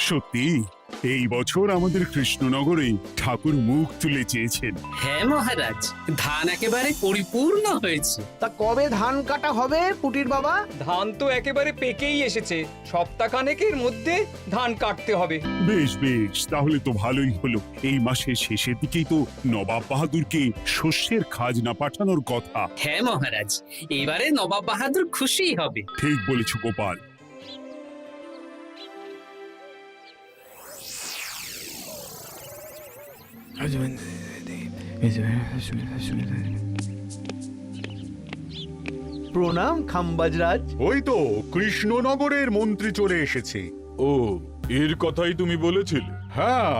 সত্যি এই বছর আমাদের কৃষ্ণনগরে ঠাকুর মুখ তুলে চেয়েছেন। হ্যাঁ মহারাজ, ধান একেবারে পরিপূর্ণ হয়েছে। তা কবে ধান কাটা হবে পুটির বাবা? ধান তো একেবারে পেকেই এসেছে, সপ্তাহখানেকের মধ্যে ধান কাটতে হবে। বেশ বেশ, তাহলে তো ভালোই হলো। এই মাসের শেষের দিকেই তো নবাব বাহাদুরকে শস্যের খাজনা পাঠানোর কথা। হ্যাঁ মহারাজ, এবারে নবাব বাহাদুর খুশি হবে। ঠিক বলেছ গোপাল। প্রণাম খাম্বাজরাজ। ওই তো কৃষ্ণনগরের মন্ত্রী চলে এসেছে। ও, এর কথাই তুমি বলেছিলে? হ্যাঁ,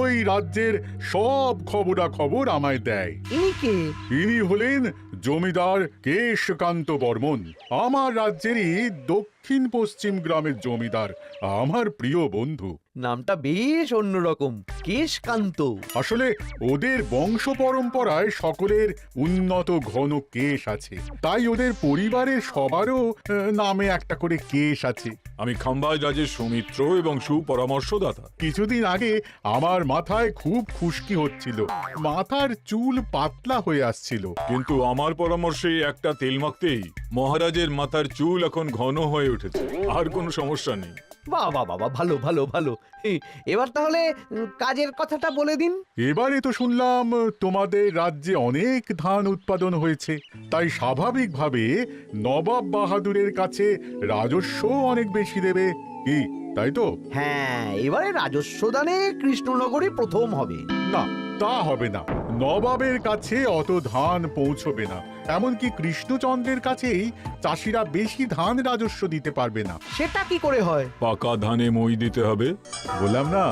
ওই রাজ্যের সব খবরাখবর আমায় দেয়। ইনি কে? ইনি হলেন জমিদার কেশকান্ত বর্মন, আমার রাজ্যেরই দক্ষিণ পশ্চিম গ্রামের জমিদার, আমার প্রিয় বন্ধু। নামটা বেশ অন্যরকম, কেশকান্ত। আসলে ওদের বংশ পরম্পরায় সকলের উন্নত ঘন কেশ আছে, তাই ওদের পরিবারের সবারও নামে একটা করে কেশ আছে। আমি খাম্বাজ রাজের সৌমিত্র এবং সুপরামর্শদাতা। কিছুদিন আগে আমার মাথায় খুব খুশকি হচ্ছিল, মাথার চুল পাতলা হয়ে আসছিল। কিন্তু আমার পরামর্শে একটা তেল মাখতেই মহারাজের মাথার চুল এখন ঘন হয়ে উঠেছে, আর কোনো সমস্যা নেই। বাবা বাবা, ভালো ভালো ভালো। এবার তাহলে কাজের কথাটা বলে দিন। এবারে তো শুনলাম তোমাদের রাজ্যে অনেক ধান উৎপাদন হয়েছে, তাই স্বাভাবিকভাবে নবাব বাহাদুরের কাছে রাজস্ব অনেক বেশি দেবে, কি তাই তো? হ্যাঁ, এবারে রাজস্ব দানে কৃষ্ণনগরে প্রথম হবে। না, তা হবে না। নবাবের কাছে অত ধান পৌঁছবে না, এমনকি কৃষ্ণচন্দ্রের কাছেই চাষিরা বেশি ধান রাজস্ব দিতে পারবে না। সেটা কি করে হয়? পাকা ধানে মই দিতে হবে। বললাম না,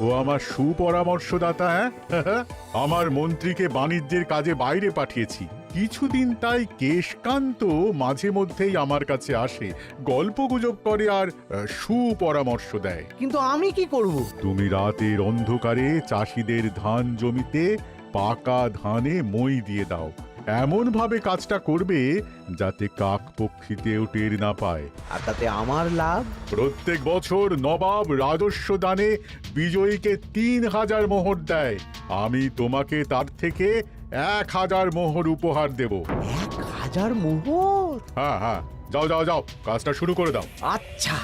ও আমার সুপরামর্শদাতা। হ্যাঁ, আমার মন্ত্রীকে বাণিজ্যের কাজে বাইরে পাঠিয়েছি কিছুদিন, তাই কেশকান্ত মাঝে মধ্যেই আমার কাছে আসে, গল্পগুজব করে আর সুপরামর্শ দেয়। কিন্তু আমি কি করব? তুমি রাতের অন্ধকারে চাষিদের ধান জমিতে পাকা ধানে মই দিয়ে দাও, এমন ভাবে কাজটা করবে যাতে কাক পক্ষীতেও টের না পায়। আর তাতে আমার লাভ? প্রত্যেক বছর নবাব রাজস্ব দানে বিজয়ীকে ৩,০০০ মোহর দেয়, আমি তোমাকে তার থেকে ১,০০০ মোহর উপহার দেব। ১,০০০ মোহর? হ্যাঁ হ্যাঁ, যাও যাও যাও, কাজটা শুরু করে দাও। আচ্ছা।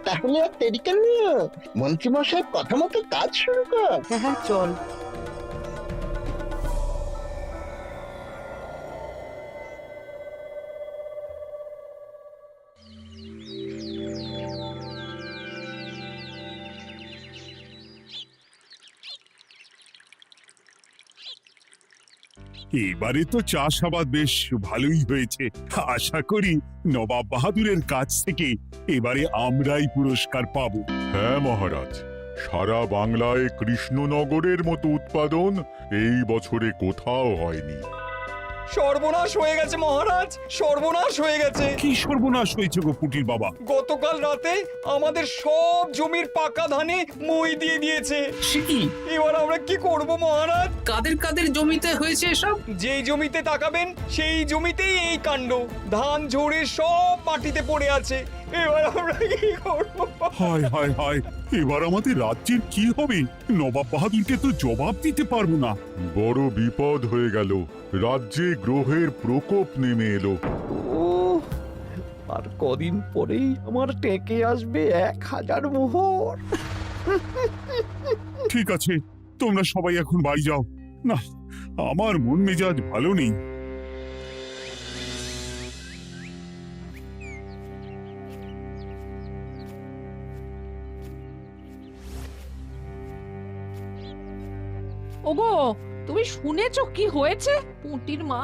তাহলে আর দেরি কেন, মন্ত্রী মশাই কথা মতো কাজ শুরু কর। হ্যাঁ হ্যাঁ, চল। এবারে তো চাষাবাদ বেশ ভালোই হয়েছে। আশা করি নবাব বাহাদুরের কাছ থেকে এবারে আমরাই পুরস্কার পাবো। হ্যাঁ মহারাজ, সারা বাংলায় কৃষ্ণনগরের মতো উৎপাদন এই বছরে কোথাও হয়নি। সর্বনাশ হয়ে গেছে মহারাজ, সর্বনাশ হয়ে গেছে। কি সর্বনাশ হয়েছে গো পুটির বাবা? গতকাল রাতে আমাদের সব জমির পাকা ধানে মই দিয়ে দিয়েছে। সে কি? এবার আমরা কি করব মহারাজ? কাদের কাদের জমিতে হয়েছে এসব? যেই জমিতে তাকাবেন সেই জমিতেই এই কাণ্ড, ধান ঝরে সব মাটিতে পড়ে আছে। এবার আমরা কি করব? হায় হায় হায়, এবার আমাদের রাজ্যের কি হবে? নবাব বাহাদুরকে তো জবাব দিতে পারবো না। বড় বিপদ হয়ে গেল, রাজ্যে গ্রহের প্রকোপ নেমে এলো। ও, আর কদিন পরেই আমার টেকে আসবে ১,০০০ মোহর। ঠিক আছে, তোমরা সবাই এখন বাড়ি যাও। না, আমার মন মেজাজ ভালো নেই। ওগো, তুমি শুনেছো কি হয়েছে? পুঁটির মা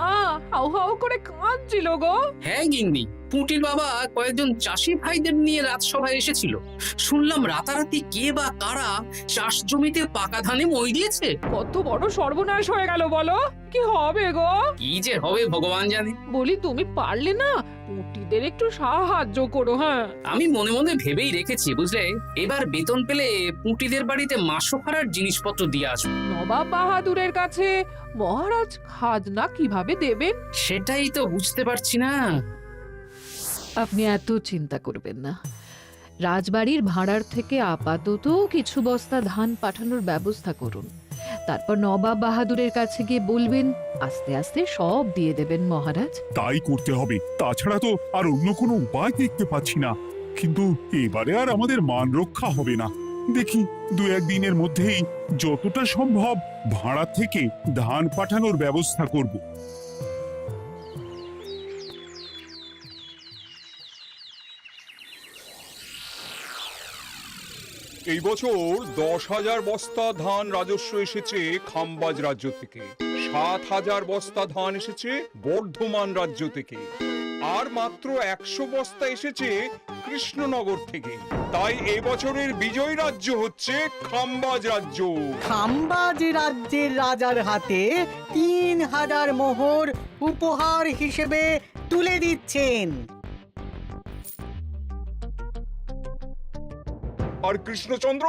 হাউ হাউ করে কাঁদছিল গো। হ্যাঁ গিন্নি, পুঁটির বাবা কয়েকজন চাষি ভাইদের নিয়ে রাজসভায় এসেছিল। শুনলাম রাতারাতি কে বা কারা চাষ জমিতে পাকা ধানে মই দিয়েছে। কত বড় সর্বনাশ হয়ে গেল বলো? কি হবে গো? কি যে হবে ভগবান জানে। বলি, তুমি পারলে না পুঁটিদের একটু সাহায্য করো। হ্যাঁ, আমি মনে মনে ভেবেই রেখেছি বুঝলে, এবার বেতন পেলে পুঁটিদের বাড়িতে মাসোহারার জিনিসপত্র দিয়ে আসবো। নবাব বাহাদুরের কাছে মহারাজ খাজনা খাজনা কিভাবে দেবেন? সেটাই তো বুঝতে পারছি না। আপনি এত চিন্তা করবেন না। রাজবাড়ির ভাড়ার থেকে আপাতত কিছু বস্তা ধান পাঠানোর ব্যবস্থা করুন। তারপর নবাব বাহাদুরের কাছে গিয়ে বলবেন, আস্তে আস্তে সব দিয়ে দেবেন মহারাজ। তাই করতে হবে, তাছাড়া তো আর অন্য কোনো উপায় দেখতে পাচ্ছি না। কিন্তু এবারে আর আমাদের মান রক্ষা হবে না। দেখি 2-1 দিনের মধ্যেই যতটা সম্ভব ভাড়া থেকে ধান পাঠানোর ব্যবস্থা করব। এই বছর 10,000 বস্তা ধান রাজস্ব এসেছে খাম্বাজ রাজ্য থেকে, 7,000 বস্তা ধান এসেছে বর্ধমান রাজ্য থেকে, আর মাত্র 100 বস্তা এসেছে কৃষ্ণনগর থেকে। তাই এই বছরের বিজয়ী রাজ্য হচ্ছে খাম্বাজ রাজ্য। খাম্বাজ রাজ্যের রাজার হাতে 3,000 মোহর উপহার হিসেবে তুলে দিচ্ছেন। আর কৃষ্ণচন্দ্র,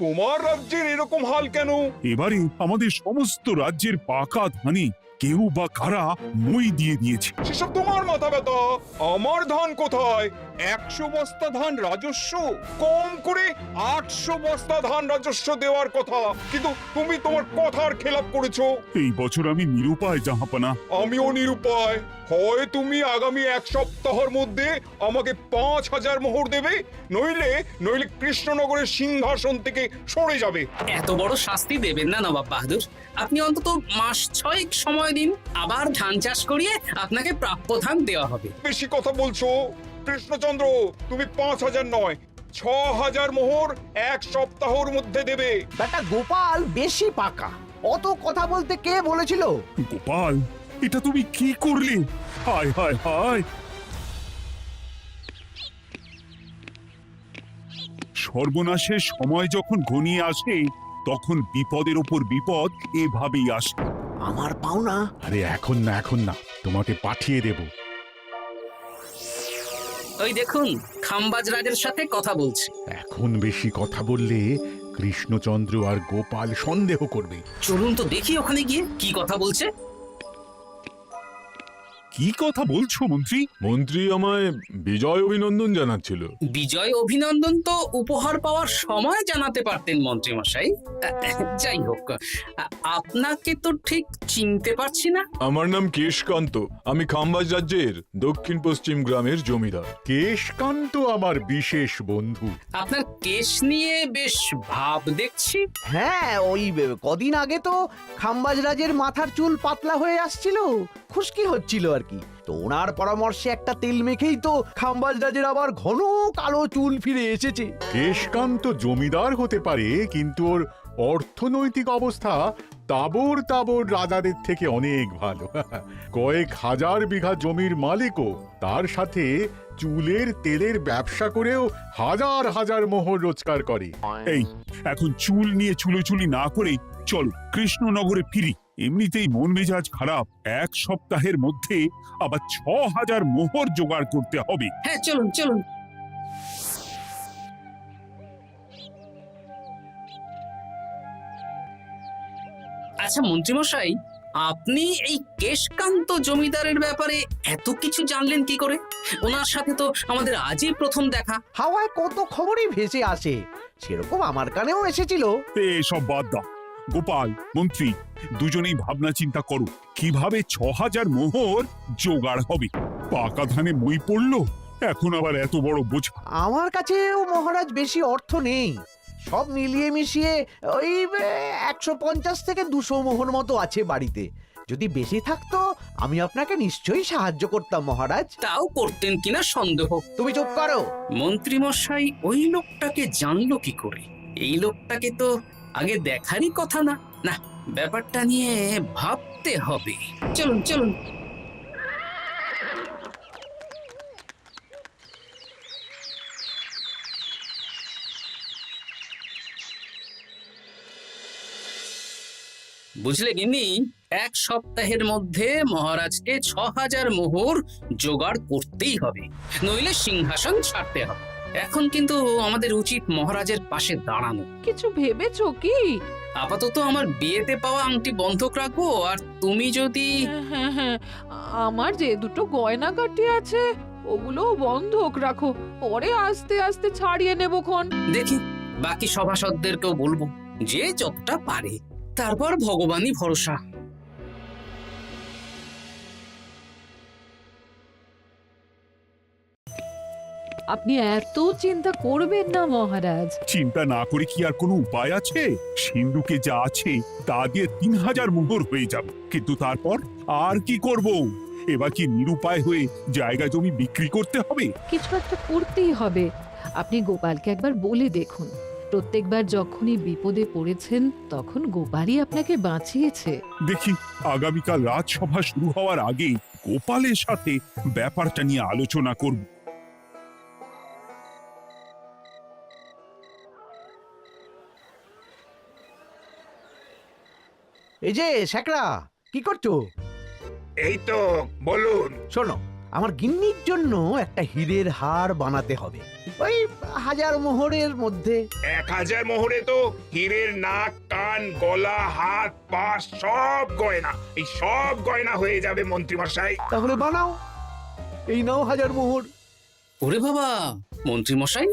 তোমার রাজ্যের এরকম হাল কেন? এবারে আমাদের সমস্ত রাজ্যের পাকা ধানে কেউ বা কারা মই দিয়ে দিয়েছে। সেসব তোমার মাথা ব্যথা। আমার ধান কোথায়? 100 বস্তা ধান রাজস্ব, কম করে 800 বস্তা ধান রাজস্ব দেওয়ার কথা, কিন্তু তুমি তোমার কথার খেলাপ করেছো। এই বছর আমি নিরুপায় জাহাপানা। আমিও নিরুপায়। হয় তুমি আগামী 1 সপ্তাহের মধ্যে আমাকে 5,000 মোহর দেবে, নইলে কৃষ্ণনগরের সিংহাসন থেকে সরে যাবে। এত বড় শাস্তি দেবেন না নবাব বাহাদুর। আপনি অন্তত মাস 6 সময় দিন, আবার ধান চাষ করিয়ে আপনাকে প্রাপ্য ধান দেওয়া হবে। বেশি কথা বলছো কৃষ্ণচন্দ্র। তুমি 5,000 নয়, 6,000 মোহর 1 সপ্তাহের মধ্যে দেবে। বেটা গোপাল বেশি পাকা, অত কথা বলতে কে বলেছিল? গোপাল, এটা তুমি কি করলে? হায় হায় হায়! সর্বনাশের সময় যখন ঘনিয়ে আসে, তখন বিপদের ওপর বিপদ এভাবেই আসে। আমার পাওনা। আরে এখন না, তোমাকে পাঠিয়ে দেব। ওই দেখুন, খাম্বাজ রাজের সাথে কথা বলছে। এখন বেশি কথা বললে কৃষ্ণচন্দ্র আর গোপাল সন্দেহ করবে। চলুন তো দেখি ওখানে গিয়ে কি কথা বলছে। কি কথা বলছো মন্ত্রী? মন্ত্রী আমায় বিজয় অভিনন্দন জানাচ্ছিল। বিজয় অভিনন্দন তো উপহার পাওয়ার সময় জানাতে পারতেন মন্ত্রী মশাই। যাই হোক, আপনাকে তো ঠিক চিনতে পারছি না। আমার নাম কেশকান্ত, আমি খাম্বাজ রাজ্যের দক্ষিণ পশ্চিম গ্রামের জমিদার। কেশকান্ত আমার বিশেষ বন্ধু। আপনার কেশ নিয়ে বেশ ভাব দেখছি। হ্যাঁ, ওই কদিন আগে তো খাম্বাজ রাজের মাথার চুল পাতলা হয়ে আসছিল, খুশকি হচ্ছিল আর কি। তো ওনার পরামর্শে একটা তেল মেখেই তো খাম্বাজ রাজের আবার ঘন কালো চুল ফিরে এসেছে। কেশকান্ত জমিদার হতে পারে, কিন্তু ওর অর্থনৈতিক অবস্থা তাবর রাজাদের থেকে অনেক ভালো। কয়েক হাজার বিঘা জমির মালিকও, তার সাথে চুলের তেলের ব্যবসা করেও হাজার হাজার মোহর রোজগার করে। এই, এখন চুল নিয়ে চুলোচুলি না করে চলো কৃষ্ণনগরে ফিরি। এমনিতেই মন মেজাজ খারাপ, 1 সপ্তাহের মধ্যে আবার 6,000 মোহর জোগাড় করতে হবে। হ্যাঁ, চলুন চলুন। আচ্ছা মন্ত্রীমশাই, আপনি এই কেশকান্ত জমিদারের ব্যাপারে এত কিছু জানলেন কি করে? ওনার সাথে তো আমাদের আজই প্রথম দেখা। হাওয়ায় কত খবরই ভেসে আসে, সেরকম আমার কানেও এসেছিল। এসব বাদ দাও। গোপাল, মন্ত্রী, দুজনেই ভাবনা চিন্তা করো কিভাবে 6,000 মোহর জোগাড় হবে। পাকা ধানে মই পড়লো, এখন আবার এত বড় বোঝা। আমার কাছেও মহারাজ বেশি অর্থ নেই, সব মিলিয়ে মিশিয়ে ওই 150 থেকে 200 মোহর মতো আছে বাড়িতে। যদি বেশি থাকতো আমি আপনাকে নিশ্চয়ই সাহায্য করতাম মহারাজ। তাও করতেন কিনা সন্দেহ। তুমি চুপ করো। মন্ত্রীমশাই ওই লোকটাকে জানলো কি করে? এই লোকটাকে তো আগে দেখারই কথা না। না, ব্যাপারটা নিয়ে ভাবতে হবে। চলুন চলুন। বুঝলে গিন্নি, 1 সপ্তাহের মধ্যে মহারাজকে 6,000 মোহর জোগাড় করতেই হবে, নইলে সিংহাসন ছাড়তে হবে। এখন কিন্তু আমাদের উচিত মহারাজের পাশে দাঁড়ানো। কিছু ভেবেছো কি? আপাতত আমার বিয়েতে পাওয়া আংটি বন্ধক রাখবো, আর তুমি যদি হ্যাঁ হ্যাঁ, আমার যে দুটো গয়নাগাটি আছে ওগুলো বন্ধক রাখো, পরে আস্তে আস্তে ছাড়িয়ে নেবো খন। দেখি বাকি সভাসদদেরকেও বলবো, যে যতটা পারে, তারপর ভগবানই ভরসা। আপনি এত চিন্তা করবেন না মহারাজ। চিন্তা না করে কি আর কোনো উপায় আছে? সিন্ধুকে যা আছে তা দিয়ে 3000 মোহর হয়ে যাবে, কিন্তু তারপর আর কি করব? এবার কি নিরুপায় হয়ে জায়গা জমি বিক্রি করতে হবে? কিছু একটা করতেই হবে। আপনি গোপালকে একবার বলে দেখুন, প্রত্যেকবার যখনই বিপদে পড়েছেন তখন গোপালই আপনাকে বাঁচিয়েছে। দেখি আগামীকাল রাজসভা শুরু হওয়ার আগে গোপালের সাথে ব্যাপারটা নিয়ে আলোচনা করব। এই যে শ্যাকরা, কি করছো? এই তো, বলুন। শোনো, আমার গিন্নির জন্য একটা হীরের হার বানাতে হবে, ওই 1000 মোহরের মধ্যে। 1000 মোহরে তো হীরের নাক, কান, গলা, হাত, পা সব গয়না, এই সব গয়না হয়ে যাবে মন্ত্রীমশাই। তাহলে বানাও, এই নাও 1000 মোহর। ওরে বাবা, মন্ত্রী মশাই,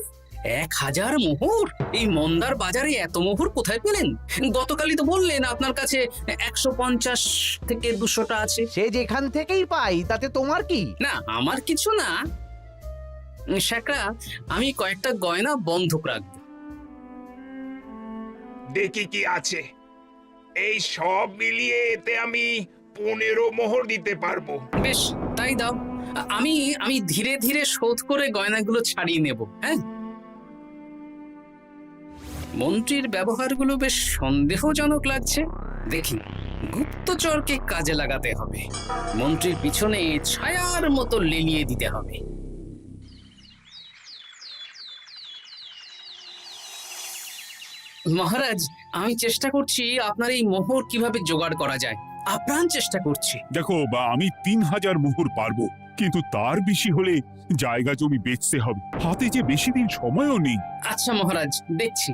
1000 মোহর! এই মন্দার বাজারে এত মোহর কোথায় পেলেন? গতকালই তো বললেন আপনার কাছে 150 থেকে 200টা আছে। সে যেখান থেকেই পাই তাতে তোমার কি? না, আমার কিছু না। শ্যাকরা, আমি কয়েকটা গয়না বন্ধক রাখবো। দেখি কি আছে। এই সব মিলিয়ে এতে আমি 15 মোহর দিতে পারবো। বেশ, তাই দাও। আমি ধীরে ধীরে শোধ করে গয়নাগুলো ছাড়িয়ে নেব। হ্যাঁ, মন্ত্রীর ব্যবহারগুলো বেশ সন্দেহজনক লাগছে। দেখি, গুপ্তচরকে কাজে লাগাতে হবে, মন্ত্রীর পিছনে ছায়ার মতো লেলিয়ে দিতে হবে। মহারাজ, আমি চেষ্টা করছি আপনার এই মোহর কিভাবে জোগাড় করা যায়, আপ্রাণ চেষ্টা করছি। দেখো, বা আমি 3000 মোহর পারবো, কিন্তু তার বেশি হলে জায়গা জমি বেচতে হবে, হাতে যে বেশি দিন সময়ও নেই। আচ্ছা মহারাজ, দেখছি।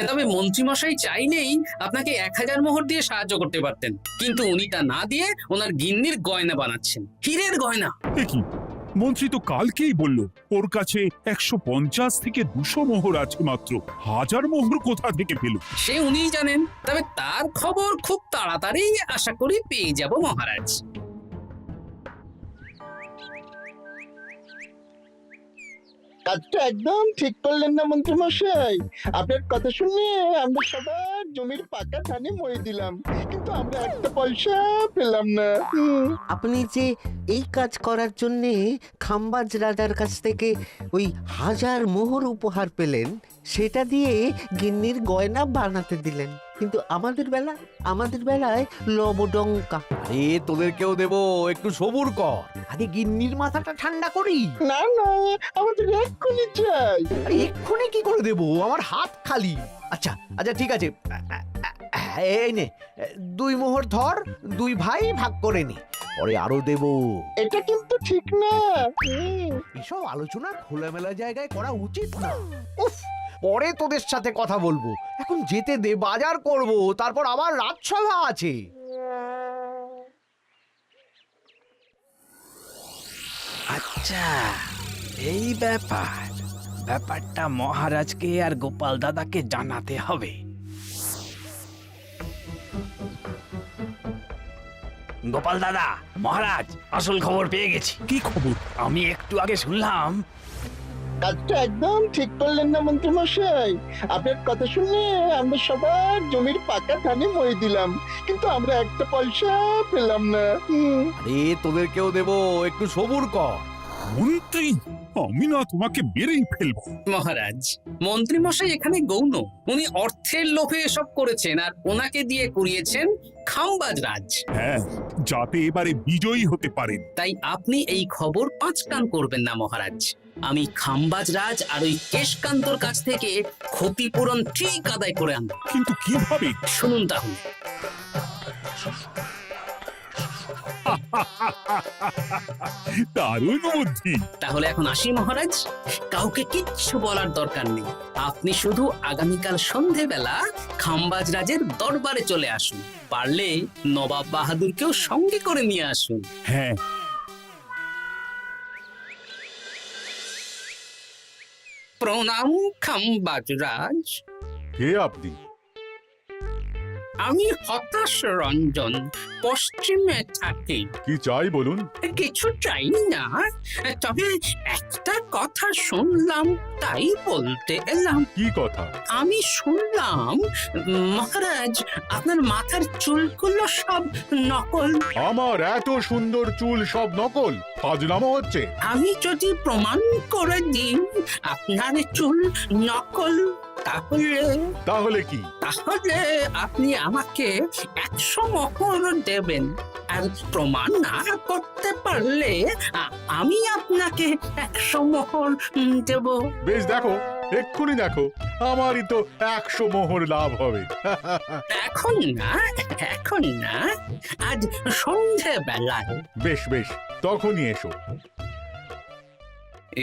তবে মন্ত্রীমশাই চাইলেই আপনাকে 1000 মোহর দিয়ে সাহায্য করতে পারতেন, কিন্তু উনি তা না দিয়ে ওনার গিন্নির গয়না বানাচ্ছেন, হীরের গয়না। দেখি, মন্ত্রী তো কালকেই বলল ওর কাছে 150 থেকে 200 মোহর আছে মাত্র। 1000 মোহর কোথা থেকে পেল? সে উনিই জানেন, তবে তার খবর খুব তাড়াতাড়ি আশা করি পেয়ে যাব মহারাজ। কাজটা একদম ঠিক করলেন না মন্ত্রীমশাই। আপনার কথা শুনে আমরা সবার জমির পাকা ধানে মই দিলাম, কিন্তু আমরা একটা পয়সা পেলাম না। আপনি যে এই কাজ করার জন্য খাম্বাজ রাজার কাছ থেকে ওই 1000 মোহর উপহার পেলেন, সেটা দিয়ে গিন্নির গয়না বানাতে দিলেন, কিন্তু আমাদের বেলায় লবডঙ্কা। আরে তোদেরকেও দেবো, একটু সবুর কর, আগে গিন্নির মাথাটা ঠান্ডা করি। না না, আমাদের এক্ষুনি চাই। আরে এক্ষুনি কি করে দেবো, আমার হাত খালি। আচ্ছা আচ্ছা, ঠিক আছে, এই নে 2 মোহর ধর, 2 ভাই ভাগ করে নে, পরে আরো দেবো। এটা কিন্তু ঠিক না। এসব আলোচনা খোলামেলা জায়গায় করা উচিত না। উফ, পরে তোদের সাথে কথা বলবো, এখন যেতে দে, বাজার করব, তারপর আবার রাজসভা আছে। আচ্ছা, এই ব্যাপারটা মহারাজকে আর গোপাল দাদাকে জানাতে হবে। গোপাল দাদা, মহারাজ আসল খবর পেয়ে গেছি। কি খবর? আমি একটু আগে শুনলাম। কাজটা একদম ঠিক করলেন না মন্ত্রীমশাই। আপনার কথা শুনে আমরা সবার জমির পাকা ধানে মই দিলাম, কিন্তু আমরা একটা পয়সা পেলাম না। আরে তোদেরকেও দেবো, একটু সবুর কর। মন্ত্রী, আমি না তোমাকে বেরেই ফেলবো। মহারাজ, মন্ত্রী মশাই এখানে গৌণ, উনি অর্থের লোভে এসব করেছেন, আর ওনাকে দিয়ে করিয়েছেন খাম্বাজ রাজ। হ্যাঁ, যাতে এবারে বিজয়ী হতে পারেন। তাই আপনি এই খবর 5 কান করবেন না মহারাজ। আমি খাম্বাজ রাজ আর ওই কেশকান্তর কাছ থেকে ক্ষতিপূরণ ঠিক আদায় করে আনব। কিন্তু কিভাবে? শুনুন তাহলে। দারুণ বুদ্ধি। তাহলে এখন আসি মহারাজ, কাউকে কিচ্ছু বলার দরকার নেই। আপনি শুধু আগামীকাল সন্ধেবেলা খাম্বাজ রাজের দরবারে চলে আসুন, পারলে নবাব বাহাদুরকেও সঙ্গে করে নিয়ে আসুন। হ্যাঁ, প্রণাম খাম্বাজ রাজ। কে আপনি? আমি হতাশ রঞ্জন, পশ্চিমে থাকি। কি চাই বলুন? কিছু চাই না, তবে একটা কথা শুনলাম তাই বলতে এলাম। কি কথা? আমি শুনলাম মহারাজ আপনার মাথার চুলগুলো সব নকল। আমার এত সুন্দর চুল সব নকল? ফাজলামো হচ্ছে। আমি যদি প্রমাণ করে দিই আপনার চুল নকল, তাহলে কি? তাহলে আপনি আমাকে 100 মোহর দেবেন, আর প্রমাণ না করতে পারলে আমি আপনাকে 100 মোহর দেব। বেশ, দেখো, এক্ষুনি দেখো, আমারই তো 100 মোহর লাভ হবে। এখন না, এখন না, আজ সন্ধেবেলায়। বেশ বেশ, তখনই এসো।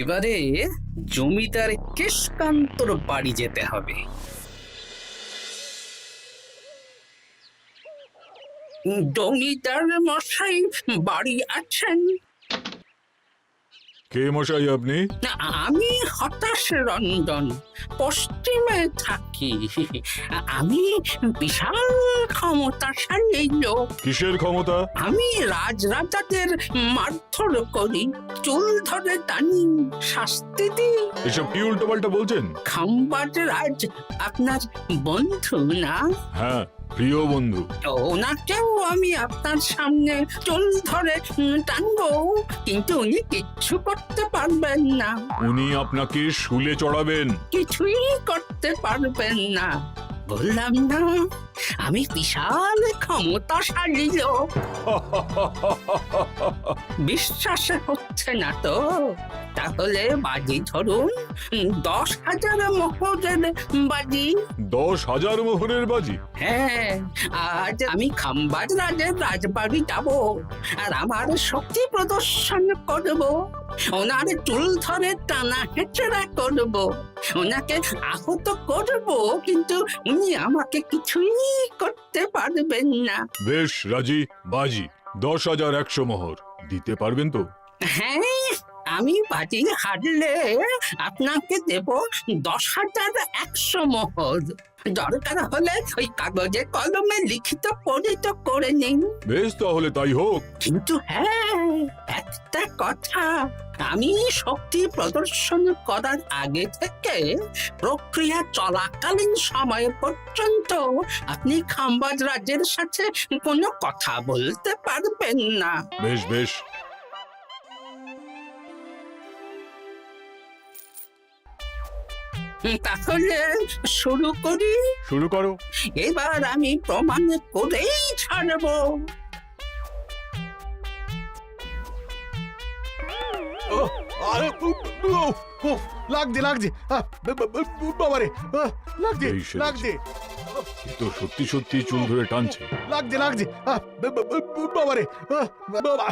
এবারে জমিদার কেশকান্তর বাড়ি যেতে হবে। জমিদার মশাই বাড়ি আছেন? কে মশাই আপনি? আমি হতাশ রঞ্জন, পশ্চিমে থাকি। আমি বিশাল ক্ষমতাশালী লোক। কিসের ক্ষমতা? আমি রাজাদের মারধর করি, চুল ধরে টানি, শাস্তি দিই। এসব কি উল্টো পাল্টা বলছেন? খাম্বাজ রাজ আপনার বন্ধু না? হ্যাঁ, প্রিয় বন্ধু। ওনাকেও আমি আপনার সামনে চুল ধরে টানবো, কিন্তু উনি কিচ্ছু করতে পারবেন না। উনি আপনাকে শুলে চড়াবেন। কিছুই করতে পারবেন না, বললাম না আমি বিশাল ক্ষমতাশালী লোক। বিশ্বাস হচ্ছে না তো? তাহলে বাজি ধরুন, 10,000 মোহরের বাজি। 10,000 মোহরের বাজি? হ্যাঁ, আজ আমি খাম্বাজ রাজের রাজবাড়ি যাব, আর আমার শক্তি প্রদর্শন করব। ওনার চুল ধরে টানা হেঁচড়া করব, ওনাকে আহত করব, কিন্তু উনি আমাকে কিছুই করতে পারবেন না। বেশ রাজি, বাজি 10,100 মোহর দিতে পারবেন তো? হ্যাঁ, আমি বাজি হারলে আপনাকে দেব 10,100 মোহর। দরকার হলে ওই কাগজে কলমে লিখিত পরিত করে নিন। বেশ, তাহলে তাই হোক। কিন্তু হ্যাঁ, একটা কথা, আমি শক্তি প্রদর্শন করার আগে থেকে প্রক্রিয়া চলাকালীন সময় পর্যন্ত আপনি খাম্বাজ রাজের সাথে কোনো কথা বলতে পারবেন না। বেশ বেশ। তাহলে শুরু করি। শুরু করো। এবার আমি প্রমাণ করেই ছাড়বো। লাগছে লাগছে, বাবারে, লাগছে এই সেরেছে। লাগছে, এ তো সত্যি সত্যি চুল ধরে টানছে। লাগছে লাগছে, বাবারে, বাবা।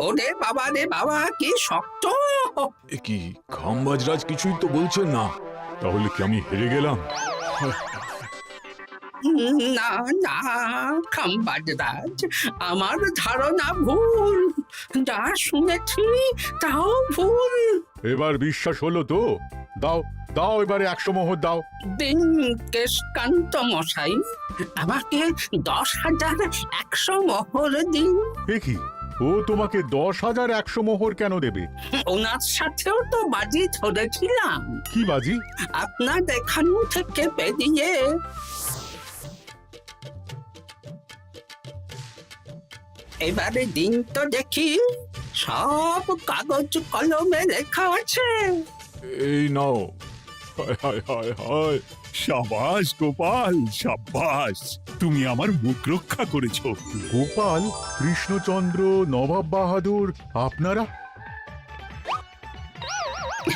ওরে বাবা রে বাবা, কি শক্ত! এ কি, খাম্বাজ রাজ কিছুই তো বলছেন না? তাহলে কি আমি হেরে গেলাম? না না খাম্বাজ রাজ, আমার ধারণা ভুল, যা শুনেছি তাও ভুল। এবার বিশ্বাস হলো তো? দাও দাও, এবারে 100 মোহর দাও। দিন কেশকান্ত মশাই, আমাকে 10,100 মোহর দিন। এ কি, ও তোমাকে 10,100 মোহর কেন দেবে? ওনার সাথেও তো বাজি ধরেছিলাম। কি বাজি? আপনার এখান থেকে বেরিয়ে এবারে দিন তো দেখি, সব কাগজ কলমে লেখা আছে। এই নাও। হায় হায় হায় হায়। সাবাস গোপাল, সাবাস, তুমি আমার মুখ রক্ষা করেছো। গোপাল, কৃষ্ণচন্দ্র, নবাব বাহাদুর, আপনারা?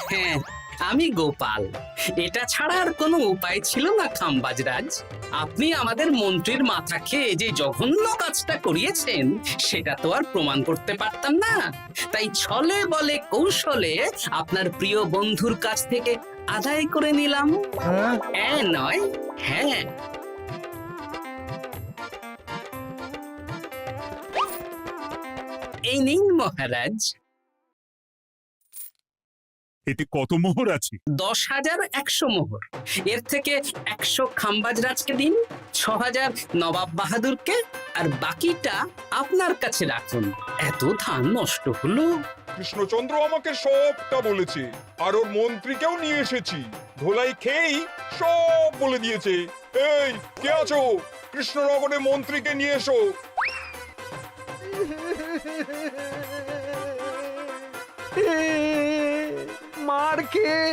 হ্যাঁ, আমি গোপাল। এটা ছাড়া আর কোনো উপায় ছিল না খাম্বাজরাজ। আপনি আমাদের মন্ত্রীর মাথা খেয়ে যে জঘন্য কাজটা করিয়েছেন সেটা তো আর প্রমাণ করতে পারতাম না, তাই ছলে বলে কৌশলে আপনার প্রিয় বন্ধুর কাছ থেকে আদায় করে নিলাম। হ্যাঁ নয়, হ্যাঁ। এই নিন মহারাজ। এতে কত মোহর আছে? 10,100 মোহর। এর থেকে 100 খাম্বাজরাজকে দিন, 6,000 নবাব বাহাদুরকে, আর বাকিটা আপনার কাছে রাখুন। এত ধান নষ্ট হলো। কৃষ্ণচন্দ্র আমাকে সবটা বলেছে, আর ওর মন্ত্রীকেও নিয়ে এসেছি। ধোলাই খেয়েই সব বলে দিয়েছে। এই কে আছো? কৃষ্ণনগরে মন্ত্রীকে নিয়ে এসো। মার খেয়ে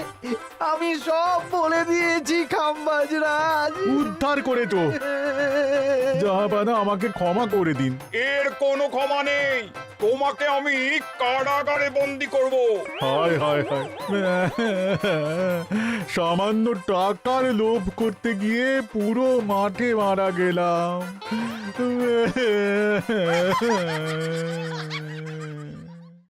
আমি সব বলে দিয়েছি খাম্বাজরাজ। উদ্ধার করে তো জাহাপানা, আমাকে ক্ষমা করে দিন। এর কোনো ক্ষমা নেই, তোমাকে আমি কারাগারে বন্দি করব। হায় হায় হায়, সামান্য টাকার লোভ করতে গিয়ে পুরো মাঠে মারা গেলাম।